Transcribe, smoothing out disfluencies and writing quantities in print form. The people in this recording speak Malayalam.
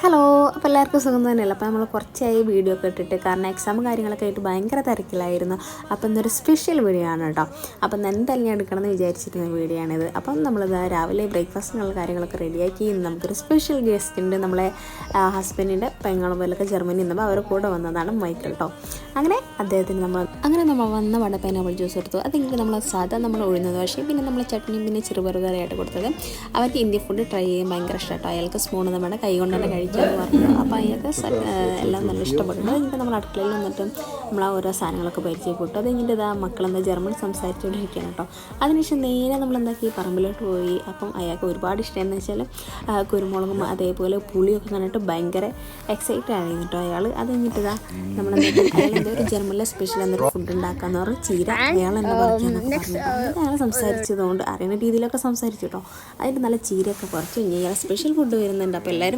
ഹലോ, അപ്പോൾ എല്ലാവർക്കും സുഖം തന്നെയല്ല. അപ്പോൾ നമ്മൾ കുറച്ചായി വീഡിയോ ഒക്കെ ഇട്ടിട്ട്, കാരണം എക്സാമും കാര്യങ്ങളൊക്കെ ആയിട്ട് ഭയങ്കര തിരക്കിലായിരുന്നു. അപ്പോൾ ഇന്നൊരു സ്പെഷ്യൽ വീഡിയോ ആണ് കേട്ടോ. അപ്പം എന്തായാലും ഞാൻ എടുക്കണമെന്ന് വിചാരിച്ചിരുന്ന വീഡിയോ ആണിത്. അപ്പം നമ്മളിത് രാവിലെ ബ്രേക്ക്ഫാസ്റ്റിനുള്ള കാര്യങ്ങളൊക്കെ റെഡിയാക്കി. നമുക്കൊരു സ്പെഷ്യൽ ഗസ്റ്റ് ഉണ്ട്. നമ്മളെ ഹസ്ബൻഡിൻ്റെ പെങ്ങളും പോലൊക്കെ ജർമ്മനി നിന്നപ്പോൾ അവർ കൂടെ വന്നതാണ് മൈക്കിൾ കേട്ടോ. അങ്ങനെ അദ്ദേഹത്തിന് നമ്മൾ വന്ന വട പൈനാപ്പിൾ ജ്യൂസ് എടുത്തു. അതെങ്കിൽ നമ്മൾ സാധാ നമ്മൾ ഉഴുന്നത് ദോശയും പിന്നെ നമ്മൾ ചട്നിയും പിന്നെ ചെറുപറുകറിയായിട്ട് കൊടുത്തത്. അവർക്ക് ഇന്ത്യൻ ഫുഡ് ട്രൈ ചെയ്യാൻ ഭയങ്കര ഇഷ്ടമായിട്ടോ. അയാൾക്ക് സ്പൂണ് നമ്മുടെ കൈ കൊണ്ട് തന്നെ കഴിക്കാമെന്ന് പറഞ്ഞു. അപ്പോൾ അയാൾക്ക് എല്ലാം നല്ല ഇഷ്ടപ്പെട്ടു. അതിൻ്റെ നമ്മൾ അടുക്കളയിൽ വന്നിട്ട് നമ്മൾ ആ ഓരോ സാധനങ്ങളൊക്കെ പരിചയപ്പെട്ടു. അത് കഴിഞ്ഞിട്ട് ഇതാ മക്കളെന്താ ജർമ്മൻ സംസാരിച്ചുകൊണ്ടിരിക്കുകയാണ് കേട്ടോ. അതിനുശേഷം നേരെ നമ്മളെന്താക്കി പറമ്പിലോട്ട് പോയി. അപ്പം അയാൾക്ക് ഒരുപാട് ഇഷ്ടമെന്ന് വെച്ചാൽ കുരുമുളകും അതേപോലെ പുളിയൊക്കെ കണ്ടിട്ട് ഭയങ്കര എക്സൈറ്റഡ് ആയിരുന്നു കേട്ടോ അയാൾ. അത് കഴിഞ്ഞിട്ട് ഇതാ നമ്മളെന്താ ഒരു ജർമ്മനിലെ സ്പെഷ്യൽ എന്നൊരു ഫുഡ് ഉണ്ടാക്കാന്ന് പറഞ്ഞ് ചീര അയാൾ എന്നെ പറിക്കാന്നൊക്കെ പറഞ്ഞു. അയാൾ സംസാരിച്ചതുകൊണ്ട് അറിയുന്ന രീതിയിലൊക്കെ സംസാരിച്ചു കേട്ടോ. അതിൻ്റെ നല്ല ചീരയൊക്കെ പറിച്ചു കഴിഞ്ഞാൽ സ്പെഷ്യൽ ഫുഡ് വരുന്നുണ്ട്. അപ്പോൾ എല്ലാവരും